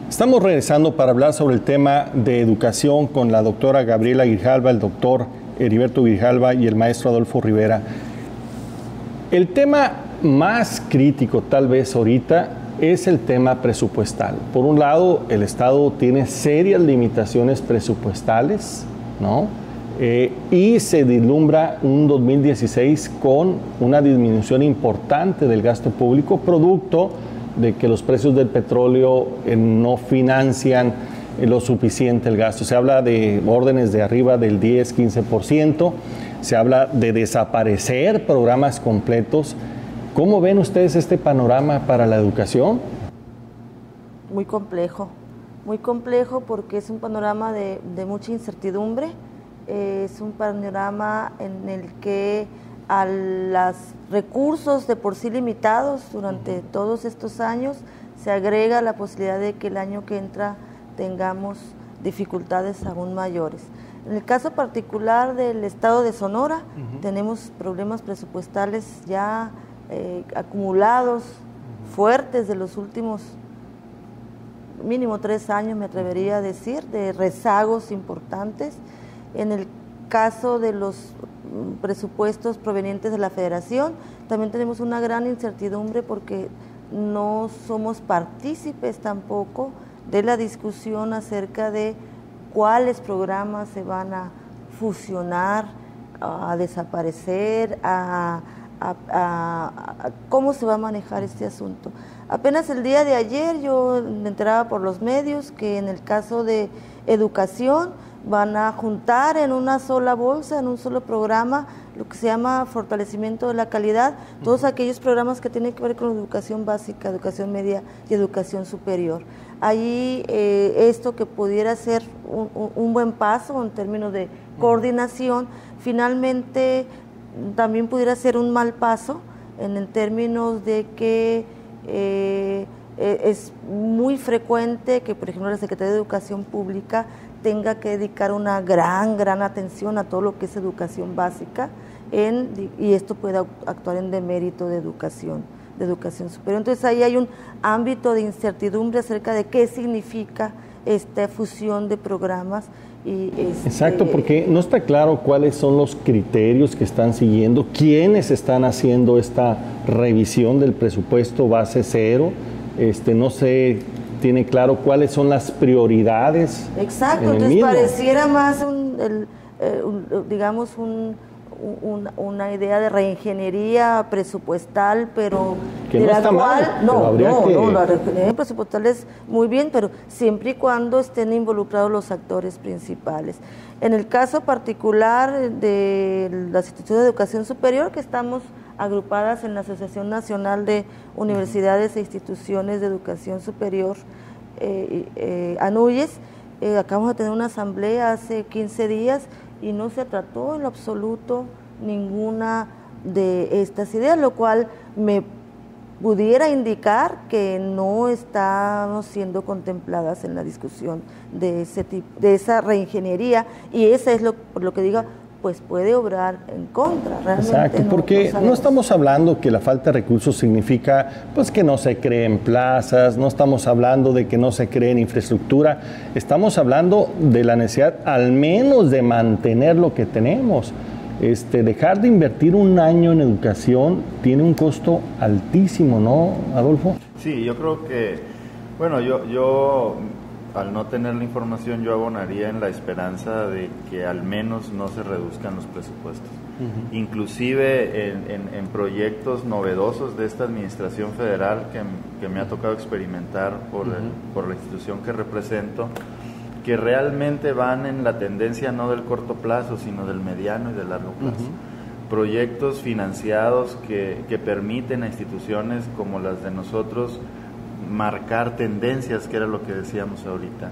Estamos regresando para hablar sobre el tema de educación con la doctora Gabriela Grijalva, el doctor Heriberto Grijalva y el maestro Adolfo Rivera. El tema más crítico tal vez ahorita es el tema presupuestal. Por un lado, el Estado tiene serias limitaciones presupuestales, ¿no? Y se vislumbra un 2016 con una disminución importante del gasto público, producto de que los precios del petróleo no financian lo suficiente el gasto. Se habla de órdenes de arriba del 10-15%, se habla de desaparecer programas completos. ¿Cómo ven ustedes este panorama para la educación? Muy complejo porque es un panorama de mucha incertidumbre, es un panorama en el que a los recursos de por sí limitados durante todos estos años se agrega la posibilidad de que el año que entra tengamos dificultades aún mayores. En el caso particular del estado de Sonora, tenemos problemas presupuestales ya acumulados, fuertes de los últimos mínimo 3 años, me atrevería a decir, de rezagos importantes. En el caso de los presupuestos provenientes de la Federación, también tenemos una gran incertidumbre porque no somos partícipes tampoco de la discusión acerca de cuáles programas se van a fusionar, a desaparecer, a cómo se va a manejar este asunto. Apenas el día de ayer yo me enteraba por los medios que en el caso de educación van a juntar en una sola bolsa, en un solo programa, lo que se llama fortalecimiento de la calidad, todos aquellos programas que tienen que ver con educación básica, educación media y educación superior. Ahí esto que pudiera ser un buen paso en términos de coordinación, finalmente también pudiera ser un mal paso en términos de que es muy frecuente que, por ejemplo, la Secretaría de Educación Pública tenga que dedicar una gran atención a todo lo que es educación básica y esto puede actuar en demérito de educación superior. Entonces ahí hay un ámbito de incertidumbre acerca de qué significa esta fusión de programas. Exacto, porque no está claro cuáles son los criterios que están siguiendo, quiénes están haciendo esta revisión del presupuesto base cero, no se tiene claro cuáles son las prioridades. Exacto, entonces pareciera más una idea de reingeniería presupuestal, pero que no está mal. No, la reingeniería presupuestal es muy bien, pero siempre y cuando estén involucrados los actores principales. En el caso particular de las instituciones de educación superior, que estamos agrupadas en la Asociación Nacional de Universidades e Instituciones de Educación Superior, ANUYES, acabamos de tener una asamblea hace 15 días y no se trató en lo absoluto ninguna de estas ideas, lo cual me pudiera indicar que no estamos siendo contempladas en la discusión de ese tipo, de esa reingeniería, y esa es por lo que digo, pues puede obrar en contra. Realmente. Exacto, porque no estamos hablando que la falta de recursos significa pues que no se creen plazas, no estamos hablando de que no se creen infraestructura, estamos hablando de la necesidad al menos de mantener lo que tenemos. Dejar de invertir un año en educación tiene un costo altísimo, ¿no, Adolfo? Sí, yo creo que, bueno, yo al no tener la información, yo abonaría en la esperanza de que al menos no se reduzcan los presupuestos. Inclusive en proyectos novedosos de esta administración federal que me ha tocado experimentar por la institución que represento, que realmente van en la tendencia no del corto plazo, sino del mediano y del largo plazo. Proyectos financiados que permiten a instituciones como las de nosotros marcar tendencias, que era lo que decíamos ahorita.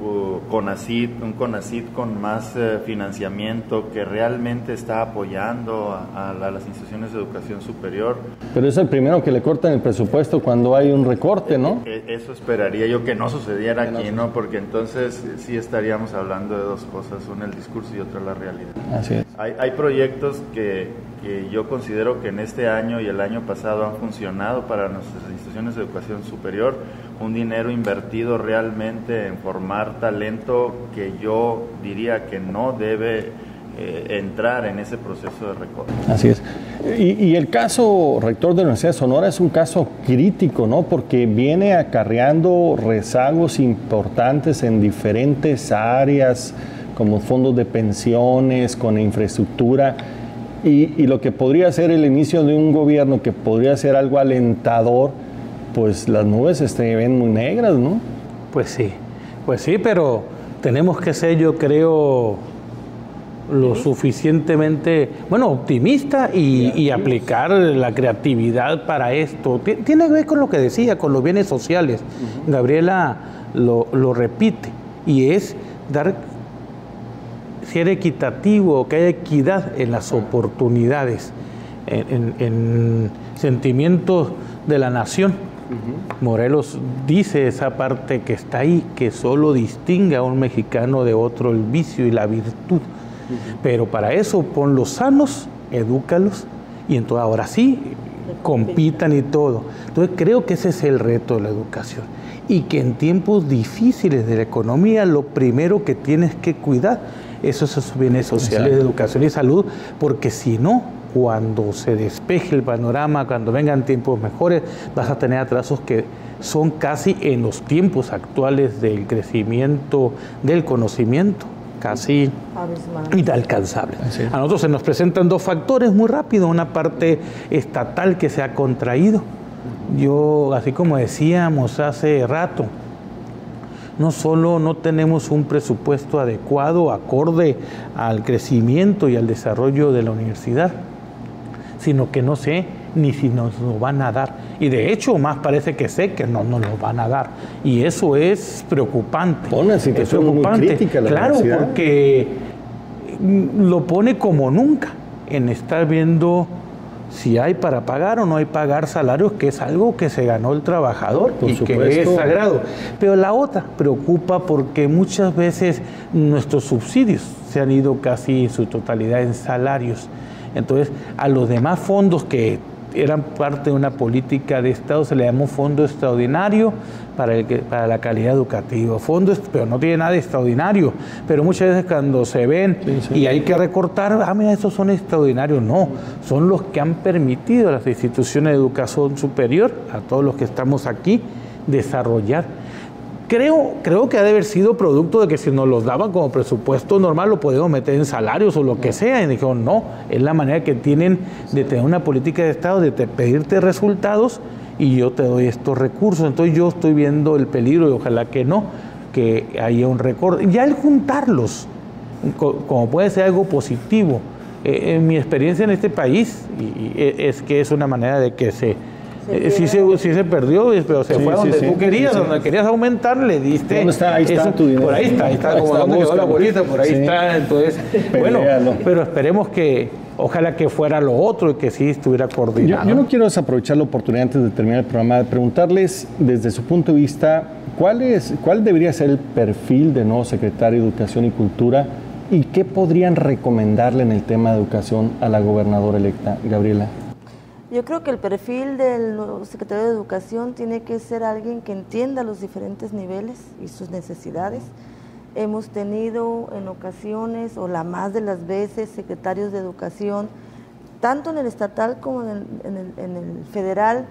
Un CONACYT con más financiamiento, que realmente está apoyando a las instituciones de educación superior. Pero es el primero que le cortan el presupuesto cuando hay un recorte, ¿no? Eso esperaría yo que no sucediera aquí, ¿no? Porque entonces sí estaríamos hablando de dos cosas, una el discurso y otra la realidad. Así es. Hay proyectos que yo considero que en este año y el año pasado han funcionado para nuestras instituciones de educación superior, un dinero invertido realmente en formar talento que yo diría que no debe entrar en ese proceso de recorte. Así es. Y el caso, rector de la Universidad de Sonora, es un caso crítico, ¿no? Porque viene acarreando rezagos importantes en diferentes áreas, como fondos de pensiones, con infraestructura, y lo que podría ser el inicio de un gobierno que podría ser algo alentador, pues las nubes se ven muy negras, ¿no? Pues sí, pero tenemos que ser, yo creo, lo suficientemente, optimista y aplicar la creatividad para esto. Tiene que ver con lo que decía, con los bienes sociales. Gabriela lo repite, y es ser equitativo, que haya equidad en las oportunidades, en sentimientos de la nación. Morelos dice esa parte que está ahí, que solo distingue a un mexicano de otro el vicio y la virtud. Pero para eso ponlos sanos, edúcalos, y entonces ahora sí compitan y todo. Entonces creo que ese es el reto de la educación, y que en tiempos difíciles de la economía lo primero que tienes que cuidar esos bienes sociales de educación y salud, porque si no, cuando se despeje el panorama, cuando vengan tiempos mejores, vas a tener atrasos que son casi en los tiempos actuales del crecimiento del conocimiento, casi inalcanzables. Sí. A nosotros se nos presentan dos factores muy rápido, una parte estatal que se ha contraído. Yo, así como decíamos hace rato, no solo no tenemos un presupuesto adecuado, acorde al crecimiento y al desarrollo de la universidad, sino que no sé ni si nos lo van a dar. Y de hecho, más parece que sé que no nos lo van a dar. Y eso es preocupante. Una situación muy crítica la claro, universidad. Porque lo pone como nunca en estar viendo si hay para pagar o no hay pagar salarios, que es algo que se ganó el trabajador y que es sagrado. Pero la otra preocupa porque muchas veces nuestros subsidios se han ido casi en su totalidad en salarios. Entonces, a los demás fondos que eran parte de una política de Estado se le llamó fondo extraordinario para la calidad educativa. Pero no tiene nada de extraordinario. Pero muchas veces cuando se ven y hay que recortar, mira, esos son extraordinarios. No, son los que han permitido a las instituciones de educación superior, a todos los que estamos aquí, desarrollar. Creo que ha de haber sido producto de que si nos los daban como presupuesto normal lo podemos meter en salarios o lo que sea, y dijeron no, es la manera que tienen de tener una política de Estado, de pedirte resultados y yo te doy estos recursos. Entonces yo estoy viendo el peligro, y ojalá que no, que haya un recorte. Ya el juntarlos, como puede ser algo positivo, en mi experiencia en este país, es que es una manera de que sí se perdió, pero se fue a donde tú querías, donde querías aumentar, le diste. ¿Dónde está? Ahí está tu dinero. Por ahí está, como donde quedó la bolita, por ahí está. Entonces, pero esperemos que, ojalá que fuera lo otro y que sí estuviera coordinado. Yo no quiero desaprovechar la oportunidad antes de terminar el programa de preguntarles, desde su punto de vista, ¿cuál debería ser el perfil del nuevo secretario de Educación y Cultura y qué podrían recomendarle en el tema de educación a la gobernadora electa, Gabriela? Yo creo que el perfil del nuevo secretario de Educación tiene que ser alguien que entienda los diferentes niveles y sus necesidades. Hemos tenido en ocasiones, o la más de las veces, secretarios de Educación, tanto en el estatal como en el federal,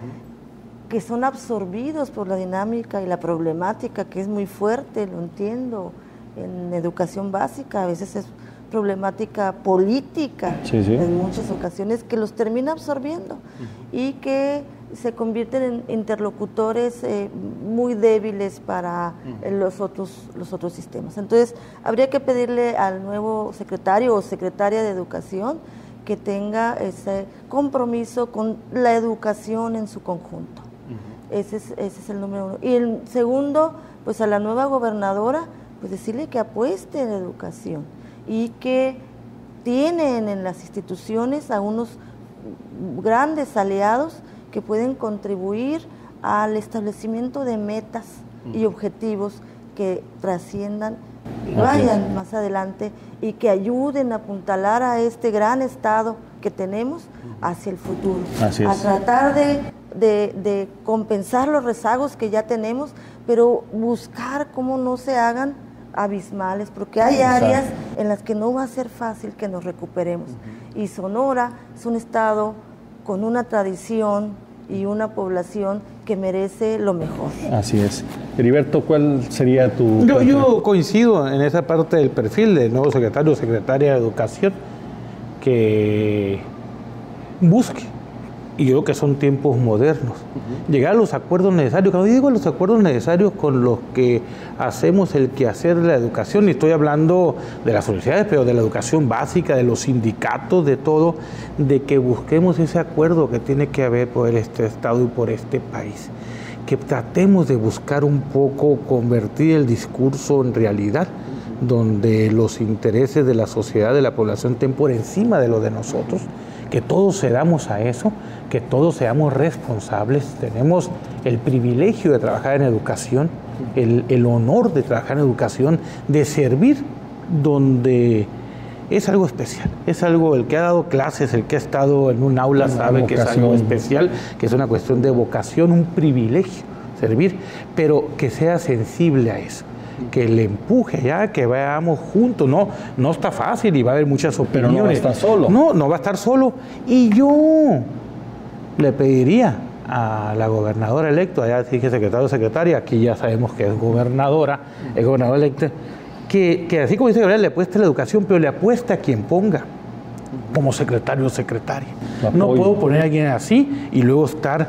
que son absorbidos por la dinámica y la problemática, que es muy fuerte, lo entiendo, en educación básica, a veces es problemática política en muchas ocasiones, que los termina absorbiendo y que se convierten en interlocutores muy débiles para los otros sistemas. Entonces, habría que pedirle al nuevo secretario o secretaria de Educación que tenga ese compromiso con la educación en su conjunto. Ese es el número uno. Y el segundo, pues a la nueva gobernadora, pues decirle que apueste en la educación y que tienen en las instituciones a unos grandes aliados que pueden contribuir al establecimiento de metas y objetivos que trasciendan y vayan más adelante y que ayuden a apuntalar a este gran estado que tenemos hacia el futuro. Así es. A tratar de compensar los rezagos que ya tenemos, pero buscar cómo no se hagan abismales, porque hay áreas en las que no va a ser fácil que nos recuperemos. Y Sonora es un estado con una tradición y una población que merece lo mejor. Así es. Heriberto, ¿cuál sería tu...? Yo coincido en esa parte del perfil del nuevo secretario o secretaria de Educación, que busque, y yo creo que son tiempos modernos, llegar a los acuerdos necesarios. Cuando digo los acuerdos necesarios con los que hacemos el quehacer de la educación, y estoy hablando de las universidades, pero de la educación básica, de los sindicatos, de todo, de que busquemos ese acuerdo que tiene que haber por este Estado y por este país. Que tratemos de buscar un poco convertir el discurso en realidad, donde los intereses de la sociedad, de la población, estén por encima de lo de nosotros, que todos cedamos a eso, que todos seamos responsables. Tenemos el privilegio de trabajar en educación, el honor de trabajar en educación, de servir donde es algo especial, es algo, el que ha dado clases, el que ha estado en un aula sabe que es algo especial, que es una cuestión de vocación, un privilegio servir, pero que sea sensible a eso, que le empuje ya, que vayamos juntos. No está fácil y va a haber muchas opiniones. Pero no va a estar solo. No va a estar solo. Y yo le pediría a la gobernadora electa, allá dije secretario o secretaria, aquí ya sabemos que es gobernadora, es gobernadora electa, que así como dice Gabriel, le apueste a la educación, pero le apueste a quien ponga como secretario o secretaria. No puedo poner a alguien así y luego estar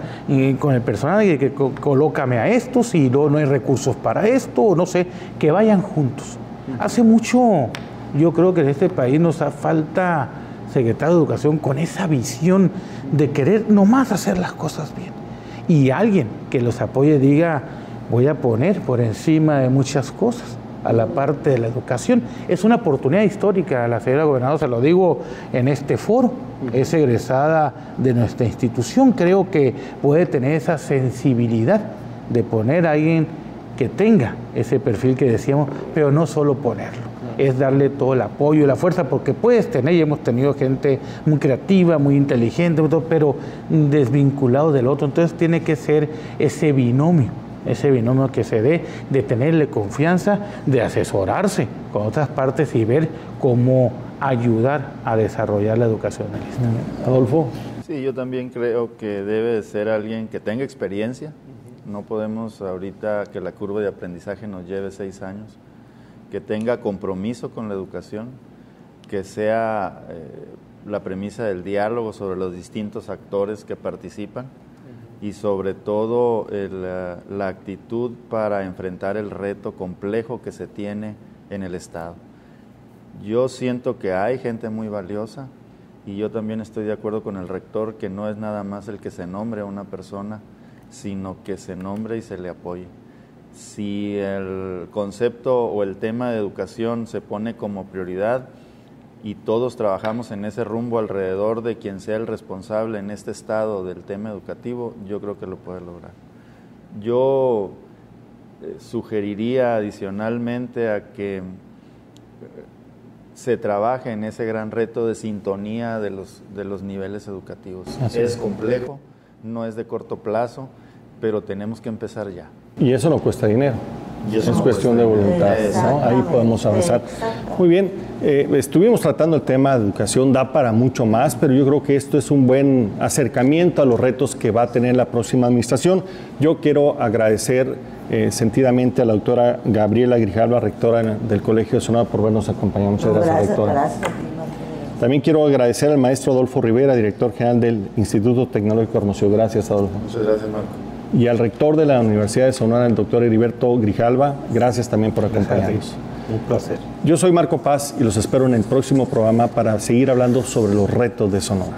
con el personal y que colócame a estos y no hay recursos para esto, o no sé, que vayan juntos. Hace mucho, yo creo que en este país nos hace falta secretario de Educación con esa visión de querer nomás hacer las cosas bien. Y alguien que los apoye diga, voy a poner por encima de muchas cosas a la parte de la educación. Es una oportunidad histórica, la señora gobernadora, se lo digo en este foro, es egresada de nuestra institución, creo que puede tener esa sensibilidad de poner a alguien que tenga ese perfil que decíamos, pero no solo ponerlo, es darle todo el apoyo y la fuerza, porque puedes tener, y hemos tenido gente muy creativa, muy inteligente, pero desvinculado del otro, entonces tiene que ser ese binomio que se dé, de tenerle confianza, de asesorarse con otras partes y ver cómo ayudar a desarrollar la educación en el Estado. Adolfo. Sí, yo también creo que debe de ser alguien que tenga experiencia. No podemos ahorita que la curva de aprendizaje nos lleve 6 años, que tenga compromiso con la educación, que sea la premisa del diálogo sobre los distintos actores que participan, y sobre todo la actitud para enfrentar el reto complejo que se tiene en el Estado. Yo siento que hay gente muy valiosa y yo también estoy de acuerdo con el rector que no es nada más el que se nombre a una persona, sino que se nombre y se le apoye. Si el concepto o el tema de educación se pone como prioridad y todos trabajamos en ese rumbo alrededor de quien sea el responsable en este estado del tema educativo, yo creo que lo puede lograr. Yo sugeriría adicionalmente a que se trabaje en ese gran reto de sintonía de los niveles educativos. Es complejo, no es de corto plazo, pero tenemos que empezar ya. Y eso no cuesta dinero. Y eso es cuestión de voluntad, ¿no? Ahí podemos avanzar. Muy bien, estuvimos tratando el tema de educación, da para mucho más, pero yo creo que esto es un buen acercamiento a los retos que va a tener la próxima administración. Yo quiero agradecer sentidamente a la doctora Gabriela Grijalva, rectora del Colegio de Sonora, por vernos acompañado. Muchas gracias, doctora. Gracias. También quiero agradecer al maestro Adolfo Rivera, director general del Instituto Tecnológico Hermosillo. Gracias, Adolfo. Muchas gracias, Marco. Y al rector de la Universidad de Sonora, el doctor Heriberto Grijalva, gracias también por acompañarnos. Un placer. Yo soy Marco Paz y los espero en el próximo programa para seguir hablando sobre los retos de Sonora.